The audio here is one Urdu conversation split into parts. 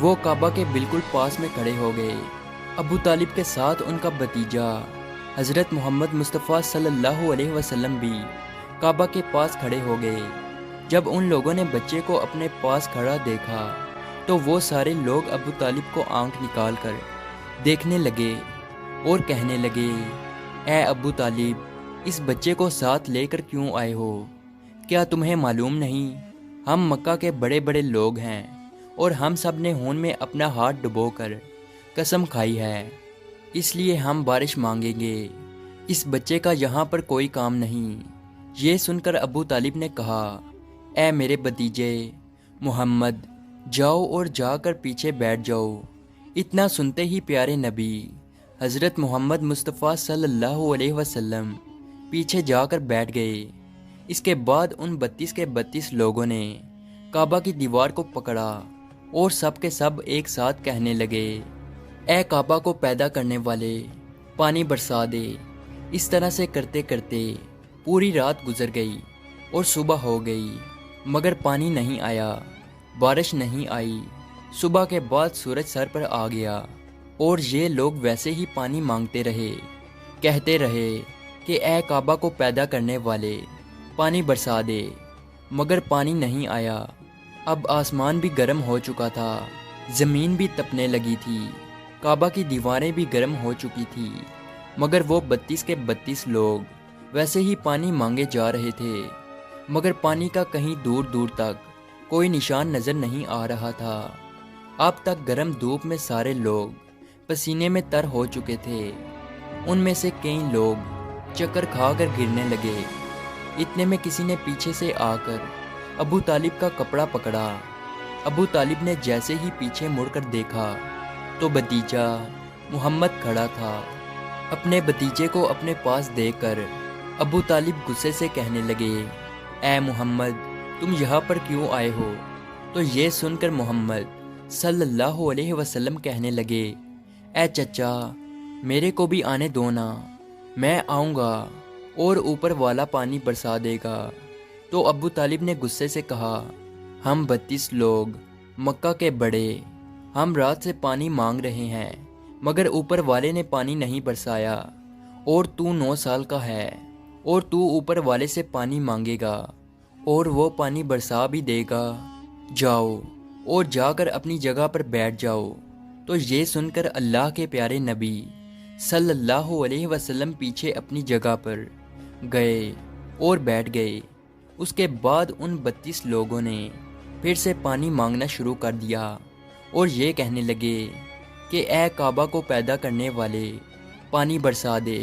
وہ کعبہ کے بالکل پاس میں کھڑے ہو گئے۔ ابو طالب کے ساتھ ان کا بھتیجا حضرت محمد مصطفیٰ صلی اللہ علیہ وسلم بھی کعبہ کے پاس کھڑے ہو گئے۔ جب ان لوگوں نے بچے کو اپنے پاس کھڑا دیکھا تو وہ سارے لوگ ابو طالب کو آنکھ نکال کر دیکھنے لگے اور کہنے لگے، اے ابو طالب، اس بچے کو ساتھ لے کر کیوں آئے ہو؟ کیا تمہیں معلوم نہیں ہم مکہ کے بڑے بڑے لوگ ہیں اور ہم سب نے ہون میں اپنا ہاتھ ڈبو کر قسم کھائی ہے، اس لیے ہم بارش مانگیں گے۔ اس بچے کا یہاں پر کوئی کام نہیں۔ یہ سن کر ابو طالب نے کہا، اے میرے بھتیجے محمد، جاؤ اور جا کر پیچھے بیٹھ جاؤ۔ اتنا سنتے ہی پیارے نبی حضرت محمد مصطفیٰ صلی اللہ علیہ وسلم پیچھے جا کر بیٹھ گئے۔ اس کے بعد ان 32 کے 32 لوگوں نے کعبہ کی دیوار کو پکڑا اور سب کے سب ایک ساتھ کہنے لگے، اے کعبہ کو پیدا کرنے والے، پانی برسا دے۔ اس طرح سے کرتے کرتے پوری رات گزر گئی اور صبح ہو گئی، مگر پانی نہیں آیا، بارش نہیں آئی۔ صبح کے بعد سورج سر پر آ گیا اور یہ لوگ ویسے ہی پانی مانگتے رہے، کہتے رہے کہ اے کعبہ کو پیدا کرنے والے، پانی برسا دے، مگر پانی نہیں آیا۔ اب آسمان بھی گرم ہو چکا تھا، زمین بھی تپنے لگی تھی، کعبہ کی دیواریں بھی گرم ہو چکی تھی، مگر وہ 32 کے 32 لوگ ویسے ہی پانی مانگے جا رہے تھے، مگر پانی کا کہیں دور دور تک کوئی نشان نظر نہیں آ رہا تھا۔ اب تک گرم دھوپ میں سارے لوگ پسینے میں تر ہو چکے تھے۔ ان میں سے کئی لوگ چکر کھا کر گرنے لگے۔ اتنے میں کسی نے پیچھے سے آ کر ابو طالب کا کپڑا پکڑا۔ ابو طالب نے جیسے ہی پیچھے مڑ کر دیکھا تو بھتیجا محمد کھڑا تھا۔ اپنے بھتیجے کو اپنے پاس دیکھ کر ابو طالب غصے سے کہنے لگے، اے محمد، تم یہاں پر کیوں آئے ہو؟ تو یہ سن کر محمد صلی اللہ علیہ وسلم کہنے لگے، اے چچا، میرے کو بھی آنے دو نا، میں آؤں گا اور اوپر والا پانی برسا دے گا۔ تو ابو طالب نے غصے سے کہا، ہم 32 لوگ مکہ کے بڑے، ہم رات سے پانی مانگ رہے ہیں، مگر اوپر والے نے پانی نہیں برسایا، اور تو 9 سال کا ہے اور تو اوپر والے سے پانی مانگے گا اور وہ پانی برسا بھی دے گا؟ جاؤ اور جا کر اپنی جگہ پر بیٹھ جاؤ۔ تو یہ سن کر اللہ کے پیارے نبی صلی اللہ علیہ وسلم پیچھے اپنی جگہ پر گئے اور بیٹھ گئے۔ اس کے بعد ان 32 لوگوں نے پھر سے پانی مانگنا شروع کر دیا اور یہ کہنے لگے کہ اے کعبہ کو پیدا کرنے والے، پانی برسا دے۔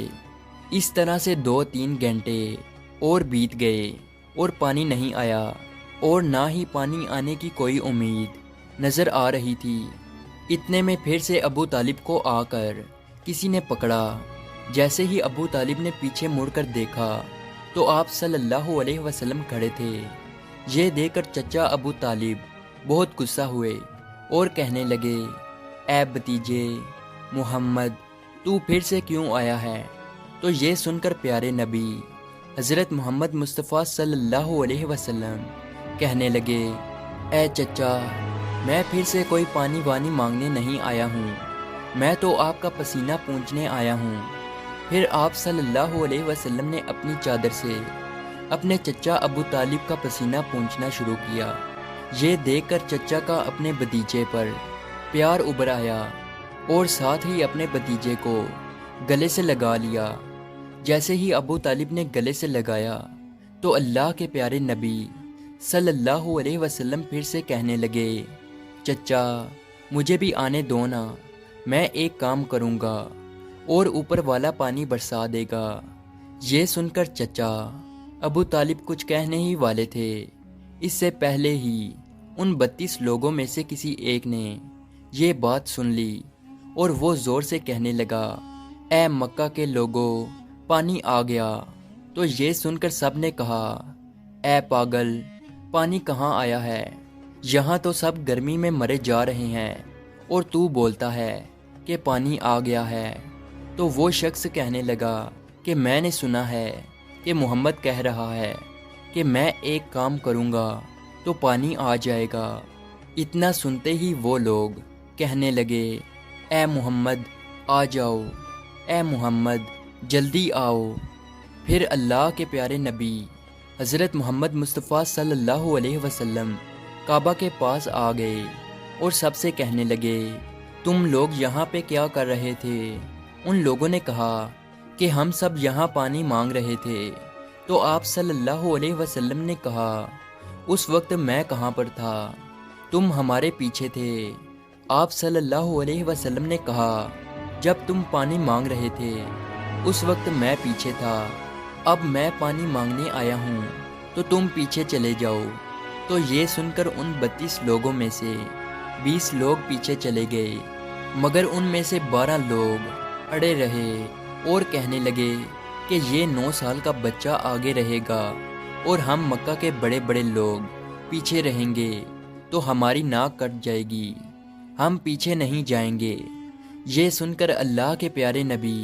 اس طرح سے 2-3 گھنٹے اور بیت گئے اور پانی نہیں آیا، اور نہ ہی پانی آنے کی کوئی امید نظر آ رہی تھی۔ اتنے میں پھر سے ابو طالب کو آ کر کسی نے پکڑا۔ جیسے ہی ابو طالب نے پیچھے مڑ کر دیکھا تو آپ صلی اللہ علیہ وسلم کھڑے تھے۔ یہ دیکھ کر چچا ابو طالب بہت غصہ ہوئے اور کہنے لگے، اے بھتیجے محمد، تو پھر سے کیوں آیا ہے؟ تو یہ سن کر پیارے نبی حضرت محمد مصطفیٰ صلی اللہ علیہ وسلم کہنے لگے، اے چچا، میں پھر سے کوئی پانی وانی مانگنے نہیں آیا ہوں، میں تو آپ کا پسینہ پونچھنے آیا ہوں۔ پھر آپ صلی اللہ علیہ وسلم نے اپنی چادر سے اپنے چچا ابو طالب کا پسینہ پونچھنا شروع کیا۔ یہ دیکھ کر چچا کا اپنے بھتیجے پر پیار ابھر آیا اور ساتھ ہی اپنے بھتیجے کو گلے سے لگا لیا۔ جیسے ہی ابو طالب نے گلے سے لگایا تو اللہ کے پیارے نبی صلی اللہ علیہ وسلم پھر سے کہنے لگے، چچا، مجھے بھی آنے دو نا، میں ایک کام کروں گا اور اوپر والا پانی برسا دے گا۔ یہ سن کر چچا ابو طالب کچھ کہنے ہی والے تھے، اس سے پہلے ہی ان 32 لوگوں میں سے کسی ایک نے یہ بات سن لی اور وہ زور سے کہنے لگا، اے مکہ کے لوگوں، پانی آ گیا۔ تو یہ سن کر سب نے کہا، اے پاگل، پانی کہاں آیا ہے؟ یہاں تو سب گرمی میں مرے جا رہے ہیں اور تو بولتا ہے کہ پانی آ گیا ہے۔ تو وہ شخص کہنے لگا کہ میں نے سنا ہے کہ محمد کہہ رہا ہے کہ میں ایک کام کروں گا تو پانی آ جائے گا۔ اتنا سنتے ہی وہ لوگ کہنے لگے، اے محمد آ جاؤ، اے محمد جلدی آؤ۔ پھر اللہ کے پیارے نبی حضرت محمد مصطفیٰ صلی اللہ علیہ وسلم کعبہ کے پاس آ گئے اور سب سے کہنے لگے، تم لوگ یہاں پہ کیا کر رہے تھے؟ ان لوگوں نے کہا کہ ہم سب یہاں پانی مانگ رہے تھے۔ تو آپ صلی اللہ علیہ وسلم نے کہا، اس وقت میں کہاں پر تھا؟ تم ہمارے پیچھے تھے۔ آپ صلی اللہ علیہ وسلم نے کہا، جب تم پانی مانگ رہے تھے اس وقت میں پیچھے تھا، اب میں پانی مانگنے آیا ہوں تو تم پیچھے چلے جاؤ۔ تو یہ سن کر ان 32 لوگوں میں سے 20 لوگ پیچھے چلے گئے، مگر ان میں سے 12 لوگ اڑے رہے اور کہنے لگے کہ یہ 9 سال کا بچہ آگے رہے گا اور ہم مکہ کے بڑے بڑے لوگ پیچھے رہیں گے تو ہماری ناک کٹ جائے گی، ہم پیچھے نہیں جائیں گے۔ یہ سن کر اللہ کے پیارے نبی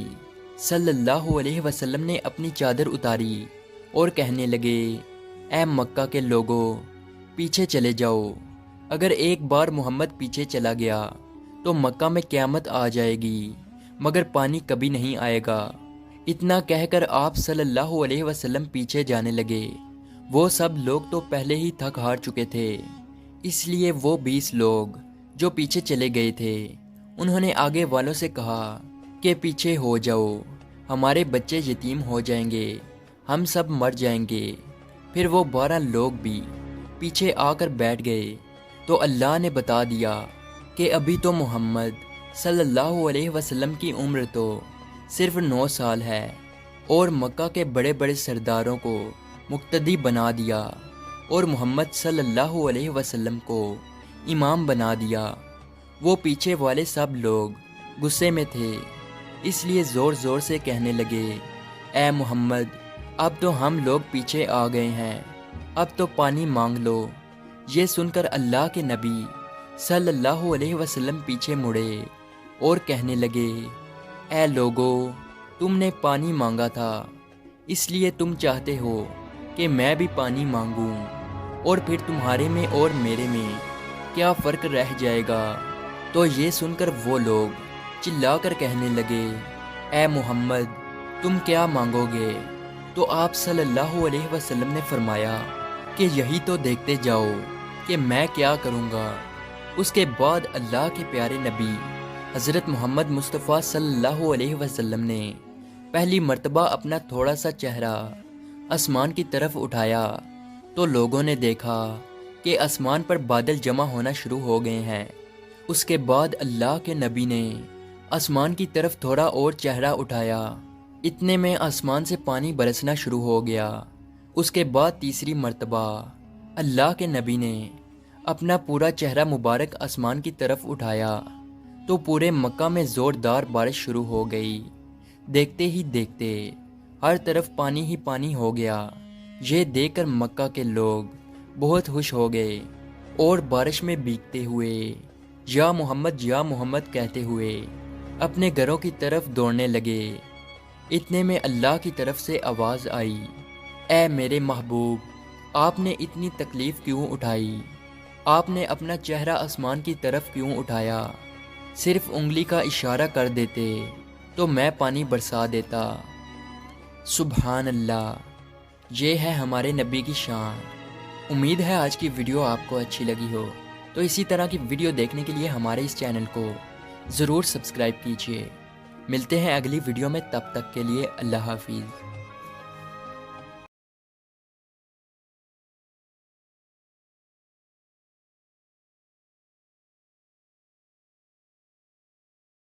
صلی اللہ علیہ وسلم نے اپنی چادر اتاری اور کہنے لگے، اے مکہ کے لوگوں پیچھے چلے جاؤ، اگر ایک بار محمد پیچھے چلا گیا تو مکہ میں قیامت آ جائے گی، مگر پانی کبھی نہیں آئے گا۔ اتنا کہہ کر آپ صلی اللہ علیہ وسلم پیچھے جانے لگے۔ وہ سب لوگ تو پہلے ہی تھک ہار چکے تھے، اس لیے وہ 20 لوگ جو پیچھے چلے گئے تھے انہوں نے آگے والوں سے کہا کہ پیچھے ہو جاؤ، ہمارے بچے یتیم ہو جائیں گے، ہم سب مر جائیں گے۔ پھر وہ 12 لوگ بھی پیچھے آ کر بیٹھ گئے تو اللہ نے بتا دیا کہ ابھی تو محمد صلی اللہ علیہ وسلم کی عمر تو صرف 9 سال ہے، اور مکہ کے بڑے بڑے سرداروں کو مقتدی بنا دیا اور محمد صلی اللہ علیہ وسلم کو امام بنا دیا۔ وہ پیچھے والے سب لوگ غصے میں تھے، اس لیے زور زور سے کہنے لگے، اے محمد اب تو ہم لوگ پیچھے آ گئے ہیں، اب تو پانی مانگ لو۔ یہ سن کر اللہ کے نبی صلی اللہ علیہ وسلم پیچھے مڑے اور کہنے لگے، اے لوگو تم نے پانی مانگا تھا، اس لیے تم چاہتے ہو کہ میں بھی پانی مانگوں، اور پھر تمہارے میں اور میرے میں کیا فرق رہ جائے گا؟ تو یہ سن کر وہ لوگ چلا کر کہنے لگے، اے محمد تم کیا مانگو گے؟ تو آپ صلی اللہ علیہ وسلم نے فرمایا کہ یہی تو دیکھتے جاؤ کہ میں کیا کروں گا۔ اس کے بعد اللہ کے پیارے نبی حضرت محمد مصطفیٰ صلی اللہ علیہ وسلم نے پہلی مرتبہ اپنا تھوڑا سا چہرہ آسمان کی طرف اٹھایا تو لوگوں نے دیکھا کہ آسمان پر بادل جمع ہونا شروع ہو گئے ہیں۔ اس کے بعد اللہ کے نبی نے آسمان کی طرف تھوڑا اور چہرہ اٹھایا، اتنے میں آسمان سے پانی برسنا شروع ہو گیا۔ اس کے بعد تیسری مرتبہ اللہ کے نبی نے اپنا پورا چہرہ مبارک آسمان کی طرف اٹھایا تو پورے مکہ میں زوردار بارش شروع ہو گئی۔ دیکھتے ہی دیکھتے ہر طرف پانی ہی پانی ہو گیا۔ یہ دیکھ کر مکہ کے لوگ بہت خوش ہو گئے اور بارش میں بھیگتے ہوئے یا محمد کہتے ہوئے اپنے گھروں کی طرف دوڑنے لگے۔ اتنے میں اللہ کی طرف سے آواز آئی، اے میرے محبوب آپ نے اتنی تکلیف کیوں اٹھائی؟ آپ نے اپنا چہرہ آسمان کی طرف کیوں اٹھایا؟ صرف انگلی کا اشارہ کر دیتے تو میں پانی برسا دیتا۔ سبحان اللہ، یہ ہے ہمارے نبی کی شان۔ امید ہے آج کی ویڈیو آپ کو اچھی لگی ہو، تو اسی طرح کی ویڈیو دیکھنے کے لیے ہمارے اس چینل کو ضرور سبسکرائب کیجیے۔ ملتے ہیں اگلی ویڈیو میں، تب تک کے لیے اللہ حافظ۔